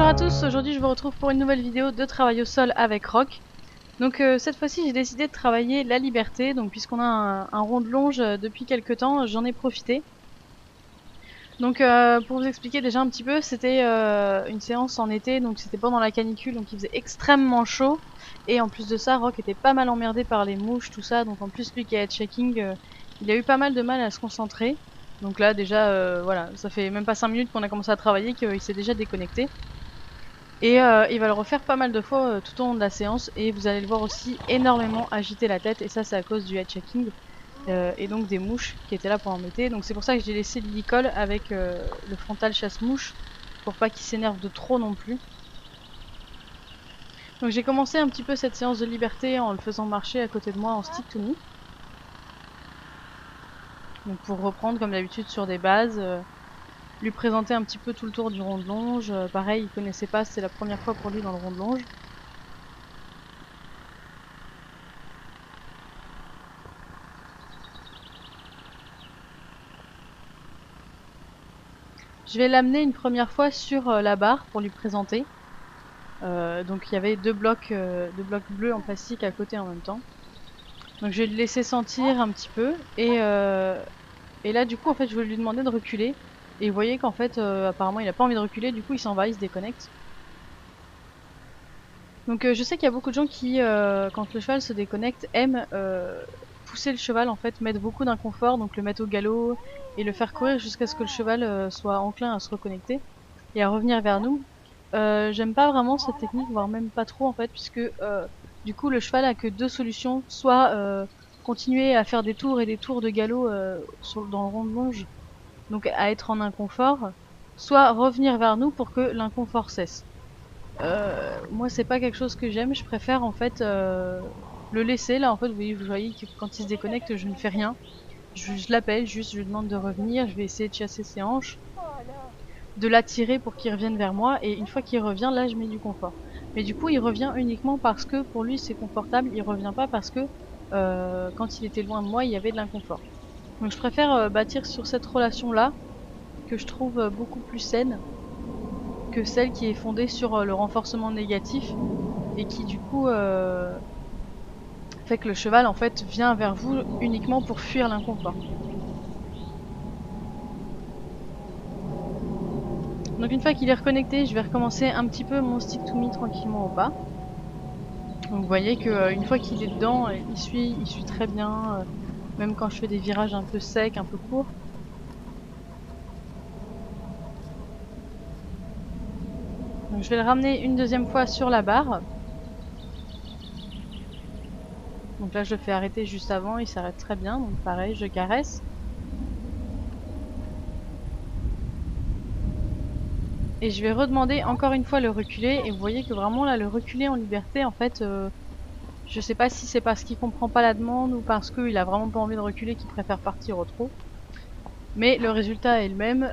Bonjour à tous, aujourd'hui je vous retrouve pour une nouvelle vidéo de travail au sol avec Rock. Donc cette fois-ci j'ai décidé de travailler la liberté, donc puisqu'on a un rond de longe depuis quelques temps, j'en ai profité. Donc pour vous expliquer déjà un petit peu, c'était une séance en été, donc c'était pendant la canicule, donc il faisait extrêmement chaud. Et en plus de ça, Rock était pas mal emmerdé par les mouches, tout ça, donc en plus lui qui est head-checking, il a eu pas mal de mal à se concentrer. Donc là déjà, voilà, ça fait même pas 5 minutes qu'on a commencé à travailler qu'il s'est déjà déconnecté. Et il va le refaire pas mal de fois tout au long de la séance et vous allez le voir aussi énormément agiter la tête et ça c'est à cause du head checking et donc des mouches qui étaient là pour embêter. Donc c'est pour ça que j'ai laissé l'icole avec le frontal chasse-mouche pour pas qu'il s'énerve de trop non plus. Donc j'ai commencé un petit peu cette séance de liberté en le faisant marcher à côté de moi en stick to me. Donc pour reprendre comme d'habitude sur des bases, lui présenter un petit peu tout le tour du rond de longe. Pareil, il connaissait pas, c'est la première fois pour lui dans le rond de longe. Je vais l'amener une première fois sur la barre pour lui présenter. Donc il y avait deux blocs bleus en plastique à côté en même temps. Donc je vais le laisser sentir un petit peu et là du coup en fait je vais lui demander de reculer. Et vous voyez qu'en fait apparemment il a pas envie de reculer, du coup il s'en va, il se déconnecte. Donc je sais qu'il y a beaucoup de gens qui quand le cheval se déconnecte aiment pousser le cheval en fait, mettre beaucoup d'inconfort, donc le mettre au galop et le faire courir jusqu'à ce que le cheval soit enclin à se reconnecter et à revenir vers nous. J'aime pas vraiment cette technique, voire même pas trop en fait, puisque du coup le cheval a que deux solutions, soit continuer à faire des tours et des tours de galop dans le rond de longe, donc à être en inconfort, soit revenir vers nous pour que l'inconfort cesse. Moi c'est pas quelque chose que j'aime, je préfère en fait le laisser là en fait, vous voyez que quand il se déconnecte je ne fais rien, je l'appelle juste, je lui demande de revenir, je vais essayer de chasser ses hanches, de l'attirer pour qu'il revienne vers moi et une fois qu'il revient là je mets du confort. Mais du coup il revient uniquement parce que pour lui c'est confortable, il revient pas parce que quand il était loin de moi il y avait de l'inconfort. Donc je préfère bâtir sur cette relation là que je trouve beaucoup plus saine que celle qui est fondée sur le renforcement négatif et qui du coup fait que le cheval en fait vient vers vous uniquement pour fuir l'inconfort. Donc une fois qu'il est reconnecté, je vais recommencer un petit peu mon stick to me tranquillement au pas. Donc vous voyez que une fois qu'il est dedans, il suit très bien, même quand je fais des virages un peu secs, un peu courts. Donc je vais le ramener une deuxième fois sur la barre. Donc là je le fais arrêter juste avant, il s'arrête très bien, donc pareil, je caresse. Et je vais redemander encore une fois le reculer, et vous voyez que vraiment là le reculer en liberté, en fait, je sais pas si c'est parce qu'il comprend pas la demande ou parce qu'il a vraiment pas envie de reculer, qu'il préfère partir au trot. Mais le résultat est le même,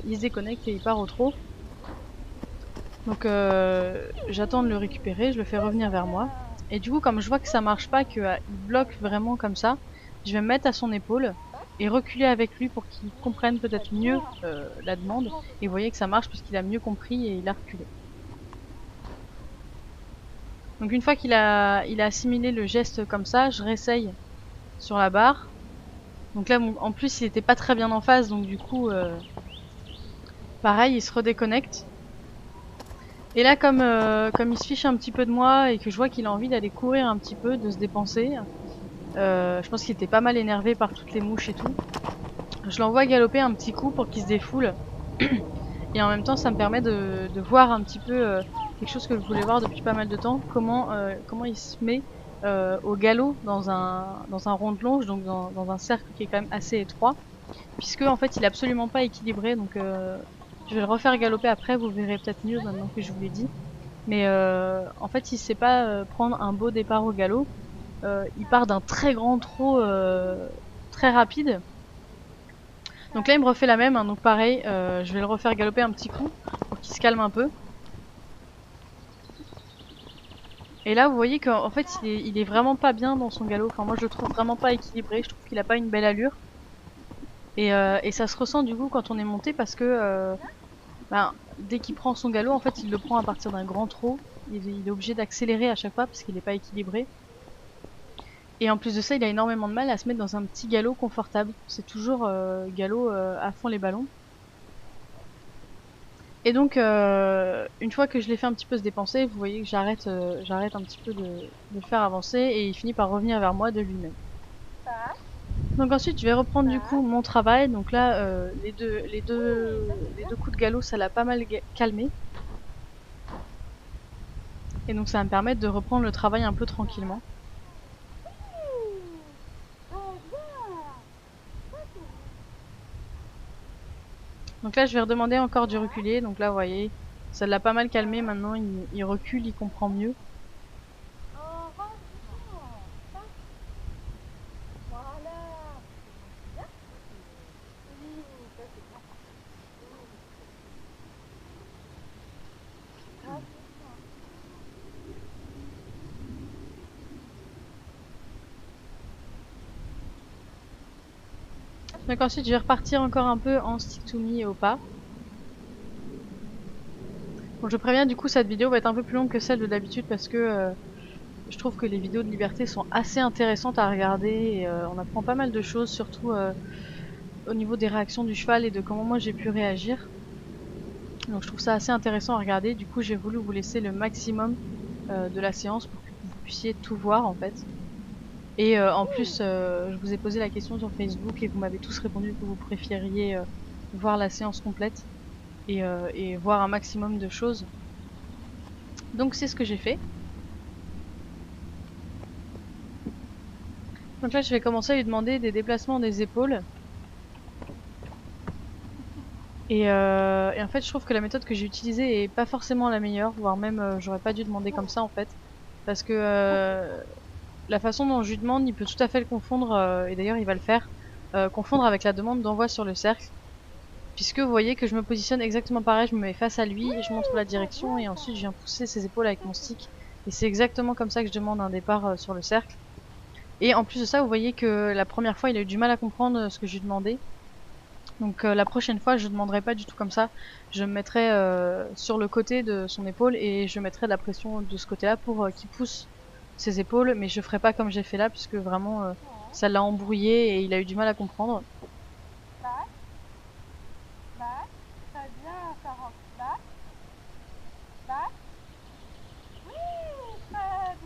il se déconnecte et il part au trot. Donc j'attends de le récupérer, je le fais revenir vers moi. Et du coup, comme je vois que ça marche pas, qu'il bloque vraiment comme ça, je vais me mettre à son épaule et reculer avec lui pour qu'il comprenne peut-être mieux la demande. Et vous voyez que ça marche puisqu'il a mieux compris et il a reculé. Donc une fois qu'il a assimilé le geste comme ça, je réessaye sur la barre. Donc là, en plus, il était pas très bien en face, donc du coup, pareil, il se redéconnecte. Et là, comme il se fiche un petit peu de moi et que je vois qu'il a envie d'aller courir un petit peu, de se dépenser, je pense qu'il était pas mal énervé par toutes les mouches et tout. Je l'envoie galoper un petit coup pour qu'il se défoule. Et en même temps, ça me permet de voir un petit peu quelque chose que je voulais voir depuis pas mal de temps, comment il se met au galop dans un rond de longe, donc dans un cercle qui est quand même assez étroit, puisque en fait il est absolument pas équilibré, donc je vais le refaire galoper après, vous verrez peut-être mieux maintenant que je vous l'ai dit. Mais en fait, il sait pas prendre un beau départ au galop. Il part d'un très grand trot très rapide. Donc là, il me refait la même. Hein, donc pareil, je vais le refaire galoper un petit coup pour qu'il se calme un peu. Et là, vous voyez qu'en fait, il est vraiment pas bien dans son galop. Enfin, moi, je le trouve vraiment pas équilibré. Je trouve qu'il a pas une belle allure. Et ça se ressent du coup quand on est monté parce que Ben, dès qu'il prend son galop, en fait, il le prend à partir d'un grand trot. Il est obligé d'accélérer à chaque fois parce qu'il n'est pas équilibré. Et en plus de ça, il a énormément de mal à se mettre dans un petit galop confortable. C'est toujours galop à fond les ballons. Et donc, une fois que je l'ai fait un petit peu se dépenser, vous voyez que j'arrête un petit peu de le faire avancer et il finit par revenir vers moi de lui-même. Donc ensuite, je vais reprendre du coup mon travail. Donc là, les deux coups de galop, ça l'a pas mal calmé. Et donc ça va me permettre de reprendre le travail un peu tranquillement. Donc là, je vais redemander encore du reculer. Donc là, vous voyez, ça l'a pas mal calmé. Maintenant, il recule, il comprend mieux. Donc ensuite, je vais repartir encore un peu en stick to me et au pas. Bon, je préviens, du coup, cette vidéo va être un peu plus longue que celle de d'habitude parce que je trouve que les vidéos de liberté sont assez intéressantes à regarder et on apprend pas mal de choses, surtout au niveau des réactions du cheval et de comment moi j'ai pu réagir. Donc je trouve ça assez intéressant à regarder. Du coup, j'ai voulu vous laisser le maximum de la séance pour que vous puissiez tout voir en fait. Et en plus, je vous ai posé la question sur Facebook et vous m'avez tous répondu que vous préfériez voir la séance complète et voir un maximum de choses. Donc c'est ce que j'ai fait. Donc là, je vais commencer à lui demander des déplacements des épaules. Et en fait, je trouve que la méthode que j'ai utilisée est pas forcément la meilleure, voire même j'aurais pas dû demander comme ça en fait. Parce que la façon dont je lui demande, il peut tout à fait le confondre, et d'ailleurs il va le faire, confondre avec la demande d'envoi sur le cercle. Puisque vous voyez que je me positionne exactement pareil, je me mets face à lui, et je montre la direction et ensuite je viens pousser ses épaules avec mon stick. Et c'est exactement comme ça que je demande un départ sur le cercle. Et en plus de ça, vous voyez que la première fois, il a eu du mal à comprendre ce que je lui demandais. Donc la prochaine fois, je ne demanderai pas du tout comme ça. Je me mettrai sur le côté de son épaule et je mettrai de la pression de ce côté-là pour qu'il pousse ses épaules. Mais je ferai pas comme j'ai fait là, puisque vraiment ça l'a embrouillé et il a eu du mal à comprendre.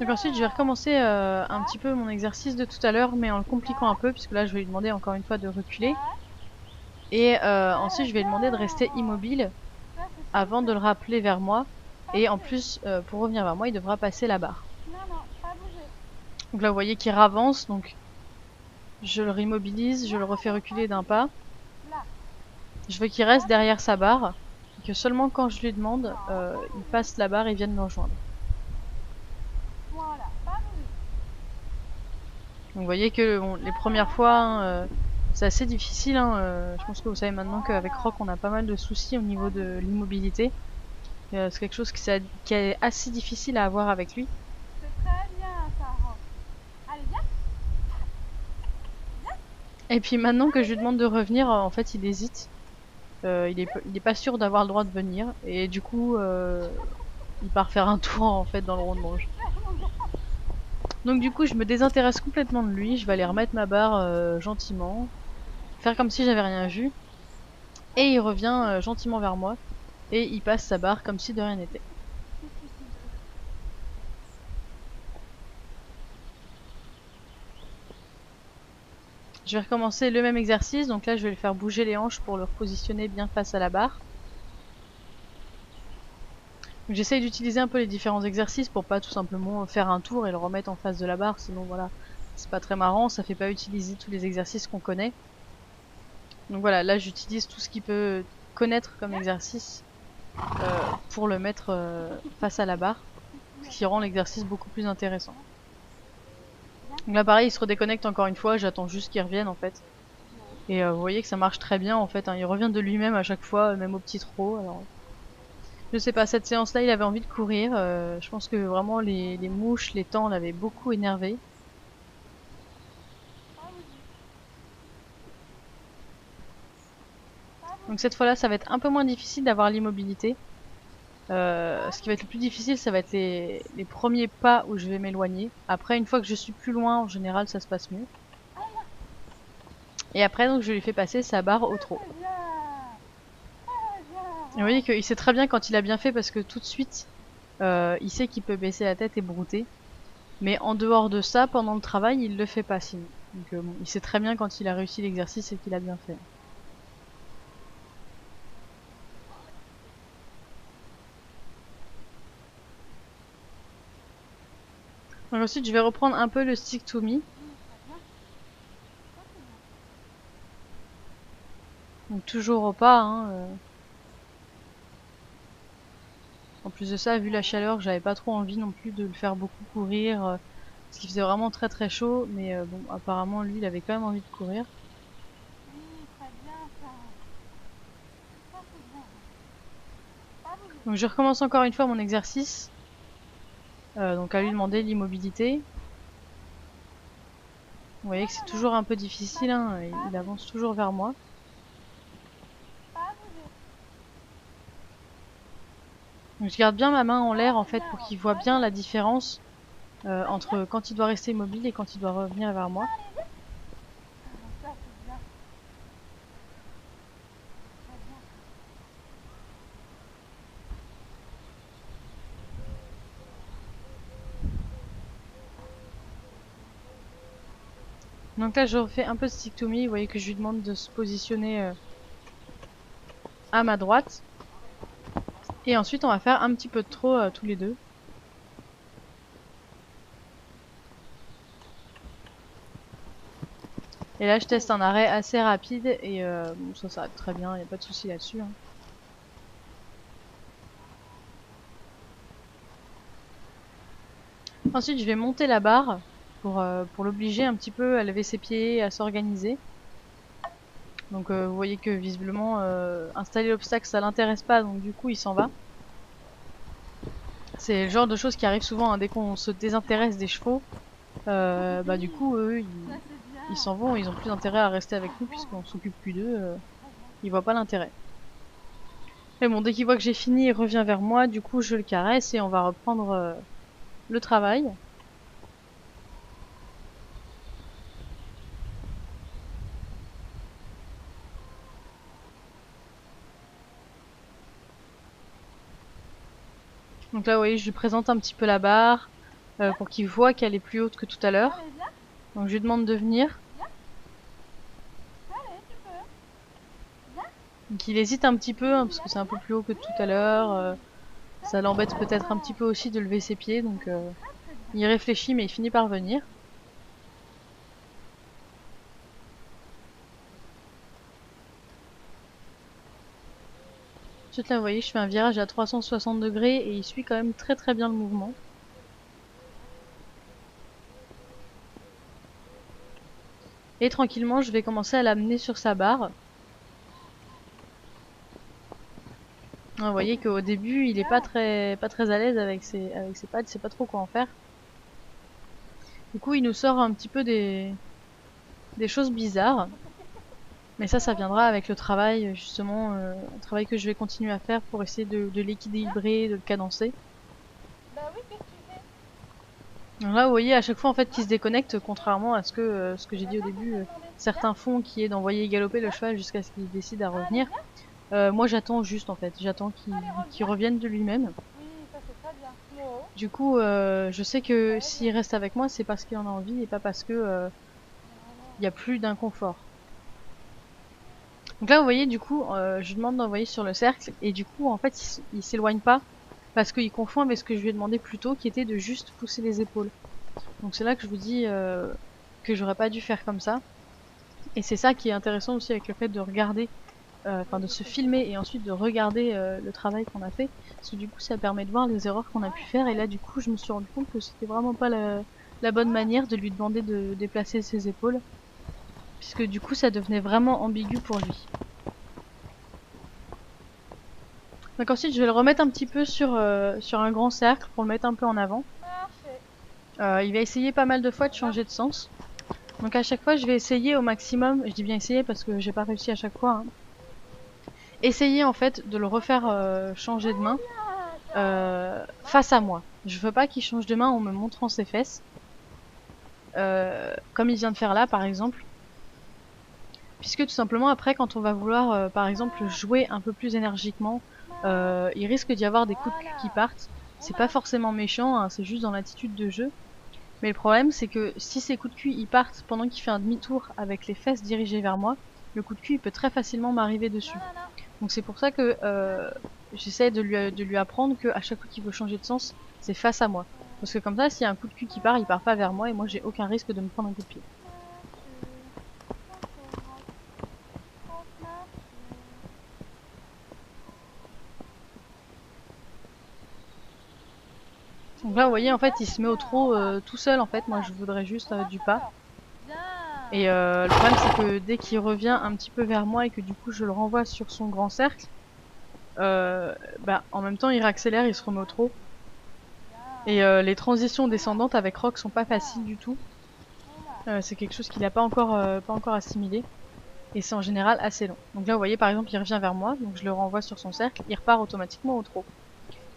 Donc ensuite, je vais recommencer un petit peu mon exercice de tout à l'heure, mais en le compliquant un peu, puisque là, je vais lui demander encore une fois de reculer. Et ensuite, je vais lui demander de rester immobile avant de le rappeler vers moi. Et en plus, pour revenir vers moi, il devra passer la barre. Donc là, vous voyez qu'il ravance, donc je le réimmobilise, je le refais reculer d'un pas. Je veux qu'il reste derrière sa barre, et que seulement quand je lui demande, il passe la barre et vienne me rejoindre. Donc vous voyez que bon, les premières fois, hein, c'est assez difficile. Hein, je pense que vous savez maintenant qu'avec Rock, on a pas mal de soucis au niveau de l'immobilité. C'est quelque chose qui est assez difficile à avoir avec lui. Et puis maintenant que je lui demande de revenir, en fait, il hésite. Il est pas sûr d'avoir le droit de venir. Et du coup, il part faire un tour en fait dans le rond de manche. Donc du coup, je me désintéresse complètement de lui. Je vais aller remettre ma barre gentiment, faire comme si j'avais rien vu. Et il revient gentiment vers moi. Et il passe sa barre comme si de rien n'était. Je vais recommencer le même exercice. Donc là, je vais le faire bouger les hanches pour le repositionner bien face à la barre. J'essaye d'utiliser un peu les différents exercices pour pas tout simplement faire un tour et le remettre en face de la barre, sinon voilà, c'est pas très marrant, ça fait pas utiliser tous les exercices qu'on connaît. Donc voilà, là j'utilise tout ce qu'il peut connaître comme exercice pour le mettre face à la barre, ce qui rend l'exercice beaucoup plus intéressant. Donc là pareil, il se redéconnecte encore une fois, j'attends juste qu'il revienne en fait. Et vous voyez que ça marche très bien en fait, hein. Il revient de lui-même à chaque fois, même au petit trot. Alors je sais pas, cette séance-là, il avait envie de courir. Je pense que vraiment les mouches, les temps l'avaient beaucoup énervé. Donc cette fois-là, ça va être un peu moins difficile d'avoir l'immobilité. Ce qui va être le plus difficile, ça va être les premiers pas où je vais m'éloigner. Après, une fois que je suis plus loin, en général, ça se passe mieux. Et après, donc, je lui fais passer sa barre au trot. Et vous voyez qu'il sait très bien quand il a bien fait parce que tout de suite, il sait qu'il peut baisser la tête et brouter. Mais en dehors de ça, pendant le travail, il le fait pas sinon. Donc bon, il sait très bien quand il a réussi l'exercice et qu'il a bien fait. Donc ensuite, je vais reprendre un peu le stick to me. Donc toujours au pas. En plus de ça, vu la chaleur, j'avais pas trop envie non plus de le faire beaucoup courir. Parce qu'il faisait vraiment très très chaud. Mais bon, apparemment, lui, il avait quand même envie de courir. Donc je recommence encore une fois mon exercice. Donc à lui demander l'immobilité. Vous voyez que c'est toujours un peu difficile, hein, il avance toujours vers moi. Donc je garde bien ma main en l'air en fait pour qu'il voit bien la différence entre quand il doit rester immobile et quand il doit revenir vers moi. Donc là je refais un peu de stick to me, vous voyez que je lui demande de se positionner à ma droite. Et ensuite on va faire un petit peu de trot tous les deux. Et là je teste un arrêt assez rapide et bon, ça va très bien, il n'y a pas de souci là-dessus. Ensuite je vais monter la barre pour l'obliger un petit peu à lever ses pieds, à s'organiser. Donc vous voyez que visiblement installer l'obstacle ça l'intéresse pas, donc du coup il s'en va. C'est le genre de choses qui arrive souvent hein, dès qu'on se désintéresse des chevaux. Bah du coup eux ils s'en vont, ils ont plus d'intérêt à rester avec nous puisqu'on s'occupe plus d'eux. Ils voient pas l'intérêt. Mais bon, dès qu'il voit que j'ai fini, il revient vers moi. Du coup je le caresse et on va reprendre le travail. Donc là vous voyez je lui présente un petit peu la barre pour qu'il voit qu'elle est plus haute que tout à l'heure. Donc je lui demande de venir. Donc il hésite un petit peu hein, parce que c'est un peu plus haut que tout à l'heure. Ça l'embête peut-être un petit peu aussi de lever ses pieds, donc il réfléchit mais il finit par venir. Ensuite là vous voyez je fais un virage à 360 degrés et il suit quand même très très bien le mouvement. Et tranquillement je vais commencer à l'amener sur sa barre. Vous voyez qu'au début il est pas très à l'aise avec ses pattes, il sait pas trop quoi en faire. Du coup il nous sort un petit peu des choses bizarres. Mais ça viendra avec le travail justement, un travail que je vais continuer à faire pour essayer de l'équilibrer, de le cadencer. Donc là vous voyez à chaque fois en fait qu'il se déconnecte, contrairement à ce que j'ai dit au début, certains font qui est d'envoyer galoper le cheval jusqu'à ce qu'il décide à revenir. Moi j'attends juste en fait, j'attends qu'il revienne de lui-même. Du coup je sais que s'il reste avec moi c'est parce qu'il en a envie et pas parce que il y a plus d'inconfort. Donc là vous voyez du coup je lui demande d'envoyer sur le cercle et du coup en fait il s'éloigne pas parce qu'il confond avec ce que je lui ai demandé plus tôt qui était de juste pousser les épaules. Donc c'est là que je vous dis que j'aurais pas dû faire comme ça. Et c'est ça qui est intéressant aussi avec le fait de regarder, enfin de se filmer et ensuite de regarder le travail qu'on a fait. Parce que du coup ça permet de voir les erreurs qu'on a pu faire. Et là du coup je me suis rendu compte que c'était vraiment pas la bonne manière de lui demander de déplacer ses épaules. Puisque du coup ça devenait vraiment ambigu pour lui. Donc ensuite je vais le remettre un petit peu sur un grand cercle pour le mettre un peu en avant. Il va essayer pas mal de fois de changer de sens. Donc à chaque fois je vais essayer au maximum, je dis bien essayer parce que j'ai pas réussi à chaque fois, hein, essayer en fait de le refaire changer de main face à moi. Je veux pas qu'il change de main en me montrant ses fesses, comme il vient de faire là par exemple. Puisque tout simplement après quand on va vouloir par exemple jouer un peu plus énergiquement, il risque d'y avoir des coups de cul qui partent. C'est pas forcément méchant, hein, c'est juste dans l'attitude de jeu. Mais le problème c'est que si ces coups de cul ils partent pendant qu'il fait un demi-tour avec les fesses dirigées vers moi, le coup de cul il peut très facilement m'arriver dessus. Donc c'est pour ça que j'essaie de lui apprendre que à chaque fois qu'il veut changer de sens, c'est face à moi. Parce que comme ça, s'il y a un coup de cul qui part, il part pas vers moi et moi j'ai aucun risque de me prendre un coup de pied. Donc là, vous voyez, en fait, il se met au trot tout seul. En fait, moi, je voudrais juste du pas. Et le problème, c'est que dès qu'il revient un petit peu vers moi et que du coup, je le renvoie sur son grand cercle, bah, en même temps, il réaccélère, il se remet au trot. Et les transitions descendantes avec Rock sont pas faciles du tout. C'est quelque chose qu'il n'a pas encore assimilé. Et c'est en général assez long. Donc là, vous voyez, par exemple, il revient vers moi, donc je le renvoie sur son cercle, il repart automatiquement au trot.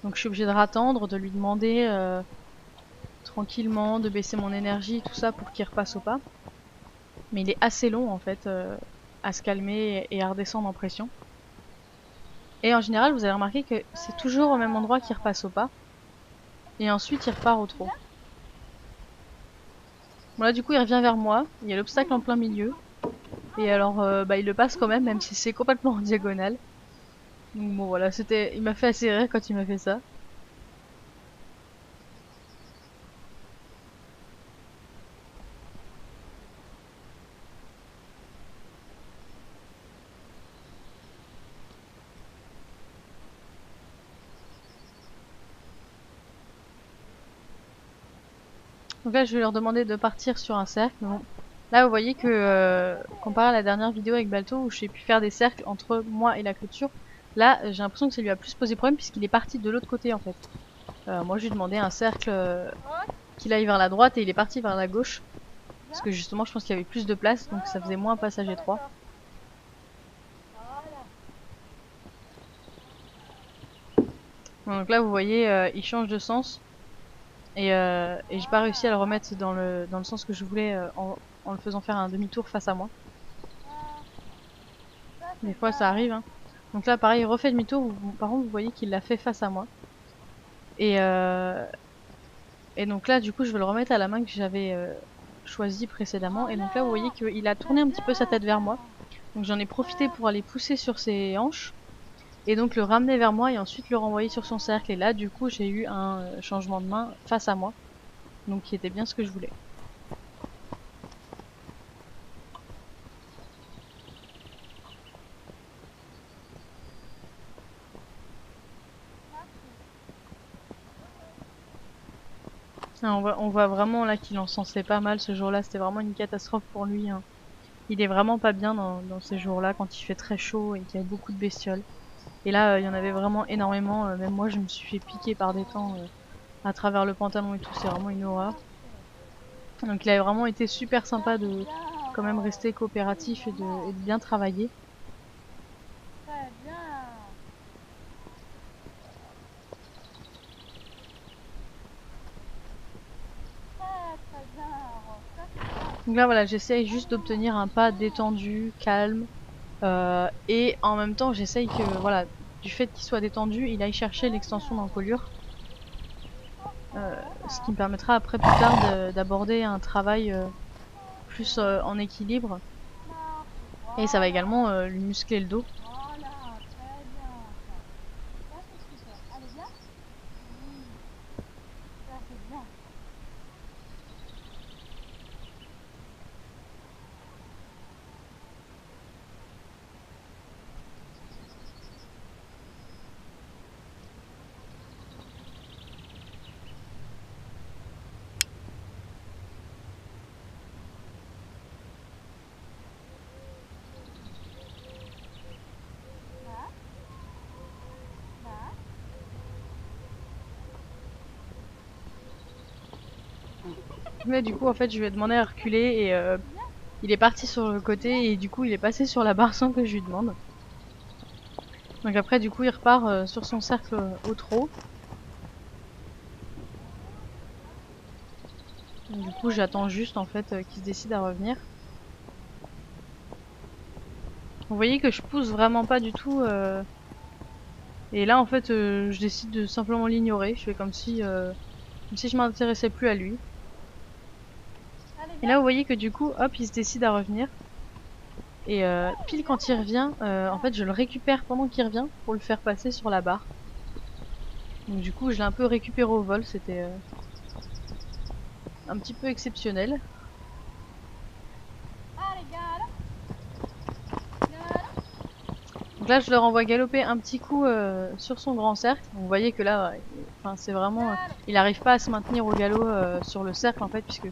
Donc je suis obligée de rattendre, de lui demander tranquillement, de baisser mon énergie, tout ça pour qu'il repasse au pas. Mais il est assez long en fait à se calmer et à redescendre en pression. Et en général, vous avez remarqué que c'est toujours au même endroit qu'il repasse au pas. Et ensuite, il repart au trot. Bon là, du coup, il revient vers moi. Il y a l'obstacle en plein milieu. Et alors, bah, il le passe quand même si c'est complètement en diagonale. Donc bon, voilà, il m'a fait assez rire quand il m'a fait ça. Donc là, je vais leur demander de partir sur un cercle. Bon. Là, vous voyez que, comparé à la dernière vidéo avec Balto, où j'ai pu faire des cercles entre moi et la clôture, là, j'ai l'impression que ça lui a plus posé problème, puisqu'il est parti de l'autre côté, en fait. Moi, je lui ai demandé un cercle qu'il aille vers la droite, et il est parti vers la gauche. Parce que justement, je pense qu'il y avait plus de place, donc ça faisait moins un passage étroit. Donc là, vous voyez, il change de sens. Et j'ai pas réussi à le remettre dans le sens que je voulais en le faisant faire un demi-tour face à moi. Des fois ça arrive. Hein. Donc là pareil, il refait demi-tour. Par contre vous voyez qu'il l'a fait face à moi. Et, donc là du coup je vais le remettre à la main que j'avais choisie précédemment. Et donc là vous voyez qu'il a tourné un petit peu sa tête vers moi. Donc j'en ai profité pour aller pousser sur ses hanches. Et donc le ramener vers moi et ensuite le renvoyer sur son cercle. Et là du coup j'ai eu un changement de main face à moi. Donc qui était bien ce que je voulais. On voit vraiment là qu'il en sensait pas mal ce jour-là, c'était vraiment une catastrophe pour lui. Hein. Il est vraiment pas bien dans ces jours-là quand il fait très chaud et qu'il y a beaucoup de bestioles. Et là, il y en avait vraiment énormément, même moi je me suis fait piquer par des temps à travers le pantalon et tout, c'est vraiment une horreur. Donc il a vraiment été super sympa de quand même rester coopératif et de bien travailler. Donc là voilà, j'essaye juste d'obtenir un pas détendu, calme, et en même temps j'essaye que voilà, du fait qu'il soit détendu, il aille chercher l'extension d'encolure, ce qui me permettra après plus tard d'aborder un travail plus en équilibre, et ça va également lui muscler le dos. Mais du coup en fait je lui ai demandé à reculer et il est parti sur le côté et du coup il est passé sur la barre sans que je lui demande. Donc après du coup il repart sur son cercle au trot. Donc, du coup j'attends juste en fait qu'il se décide à revenir. Vous voyez que je pousse vraiment pas du tout. Et là en fait je décide de simplement l'ignorer. Je fais comme si je m'intéressais plus à lui. Et là vous voyez que du coup hop il se décide à revenir. Et pile quand il revient, en fait je le récupère pendant qu'il revient pour le faire passer sur la barre. Donc du coup je l'ai un peu récupéré au vol, c'était un petit peu exceptionnel. Donc là je le renvoie galoper un petit coup sur son grand cercle. Vous voyez que là, enfin, c'est vraiment, il n'arrive pas à se maintenir au galop sur le cercle en fait, puisque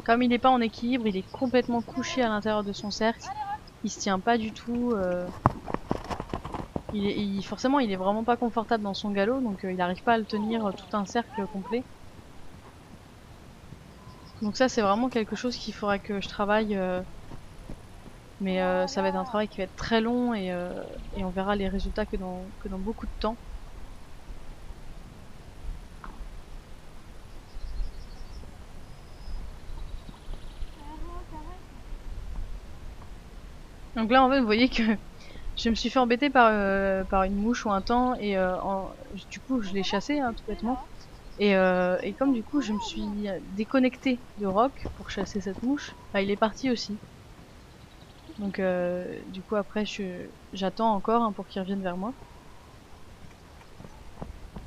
comme il n'est pas en équilibre, il est complètement couché à l'intérieur de son cercle. Il se tient pas du tout. Forcément, il est vraiment pas confortable dans son galop, donc il n'arrive pas à le tenir tout un cercle complet. Donc ça, c'est vraiment quelque chose qu'il faudra que je travaille. Mais ça va être un travail qui va être très long et on verra les résultats que dans beaucoup de temps. Donc là, en fait, vous voyez que je me suis fait embêter par une mouche ou un temps et du coup, je l'ai chassé hein, tout bêtement. Et comme du coup, je me suis déconnectée de Rock pour chasser cette mouche, bah, il est parti aussi. Donc du coup, après, j'attends encore hein, pour qu'il revienne vers moi.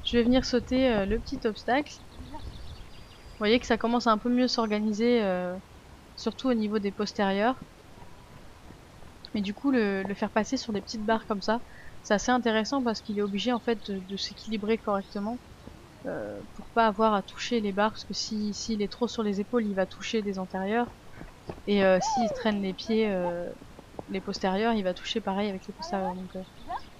Je vais venir sauter le petit obstacle. Vous voyez que ça commence à un peu mieux s'organiser, surtout au niveau des postérieurs. Mais du coup, le faire passer sur des petites barres comme ça, c'est assez intéressant parce qu'il est obligé en fait de s'équilibrer correctement pour pas avoir à toucher les barres. Parce que s'il est trop sur les épaules, il va toucher des antérieurs. Et s'il traîne les pieds, les postérieurs, il va toucher pareil avec les postérieurs. Donc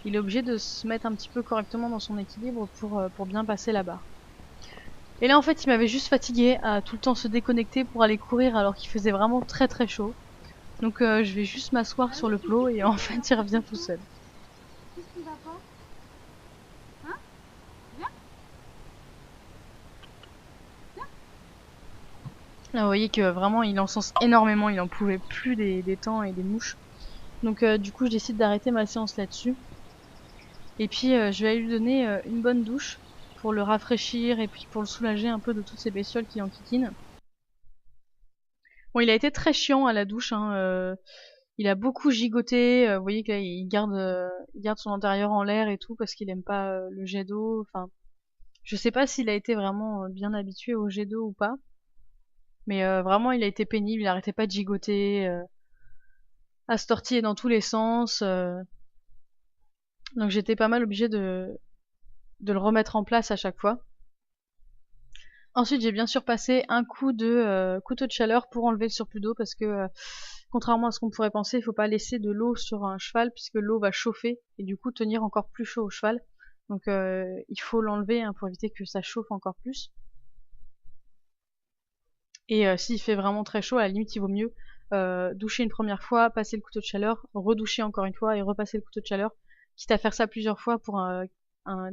il est obligé de se mettre un petit peu correctement dans son équilibre pour bien passer la barre. Et là en fait il m'avait juste fatigué à tout le temps se déconnecter pour aller courir alors qu'il faisait vraiment très très chaud. Donc je vais juste m'asseoir sur le plot et en fait il revient tout seul. Qu'est-ce qui va pas? Hein? Viens. Là vous voyez que vraiment il encense énormément, il en pouvait plus des temps et des mouches. Donc du coup je décide d'arrêter ma séance là-dessus. Et puis je vais aller lui donner une bonne douche pour le rafraîchir et puis pour le soulager un peu de toutes ces bestioles qui enquiquinent. Bon il a été très chiant à la douche, hein, il a beaucoup gigoté, vous voyez qu'il garde son intérieur en l'air et tout parce qu'il aime pas le jet d'eau. Enfin, je sais pas s'il a été vraiment bien habitué au jet d'eau ou pas. Mais vraiment il a été pénible, il arrêtait pas de gigoter, à se tortiller dans tous les sens. Donc j'étais pas mal obligée de le remettre en place à chaque fois. Ensuite j'ai bien sûr passé un coup de couteau de chaleur pour enlever le surplus d'eau parce que contrairement à ce qu'on pourrait penser, il faut pas laisser de l'eau sur un cheval puisque l'eau va chauffer et du coup tenir encore plus chaud au cheval. Donc il faut l'enlever hein, pour éviter que ça chauffe encore plus. Et s'il fait vraiment très chaud, à la limite il vaut mieux doucher une première fois, passer le couteau de chaleur, redoucher encore une fois et repasser le couteau de chaleur, quitte à faire ça plusieurs fois pour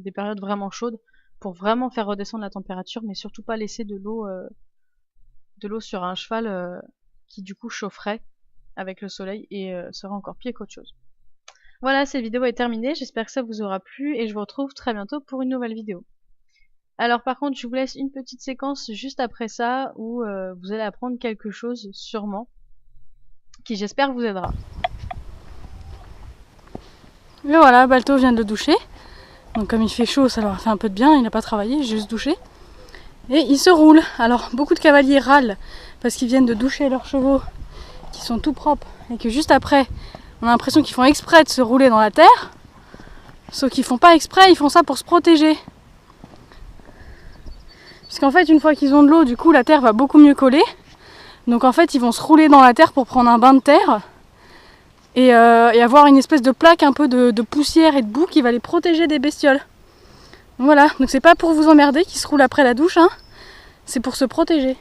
des périodes vraiment chaudes, pour vraiment faire redescendre la température, mais surtout pas laisser de l'eau sur un cheval qui du coup chaufferait avec le soleil et serait encore pire qu'autre chose. Voilà, cette vidéo est terminée, j'espère que ça vous aura plu et je vous retrouve très bientôt pour une nouvelle vidéo. Alors par contre, je vous laisse une petite séquence juste après ça où vous allez apprendre quelque chose sûrement qui j'espère vous aidera. Et voilà, Balto vient de le doucher. Donc comme il fait chaud, ça leur a fait un peu de bien, il n'a pas travaillé, juste douché. Et il se roule. Alors beaucoup de cavaliers râlent parce qu'ils viennent de doucher leurs chevaux qui sont tout propres et que juste après, on a l'impression qu'ils font exprès de se rouler dans la terre. Sauf qu'ils font pas exprès, ils font ça pour se protéger. Parce qu'en fait, une fois qu'ils ont de l'eau, du coup, la terre va beaucoup mieux coller. Donc en fait, ils vont se rouler dans la terre pour prendre un bain de terre. Et avoir une espèce de plaque un peu de poussière et de boue qui va les protéger des bestioles. Donc voilà, donc c'est pas pour vous emmerder qu'ils se roulent après la douche, hein. C'est pour se protéger.